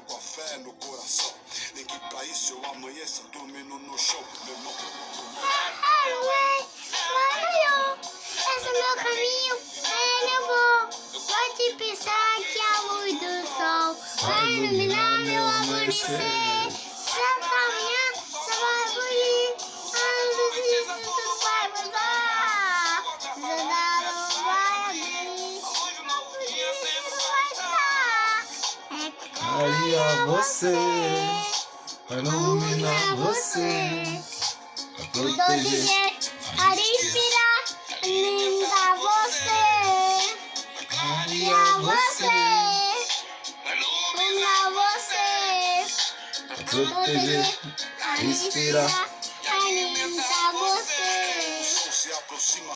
com a fé no coração. Nem que pra isso eu amanheça dormindo no chão, meu irmão. Esse é meu caminho, eu vou. Pode pensar que a luz do sol vai iluminar meu amanhecer. Santa manhã, só vai fugir. A luz do vai mudar. Nada não vai abrir. Aí a você, vai iluminar você, vai proteger, a respirar, linda você. aí a você, Iluminar você, vai proteger, respirar.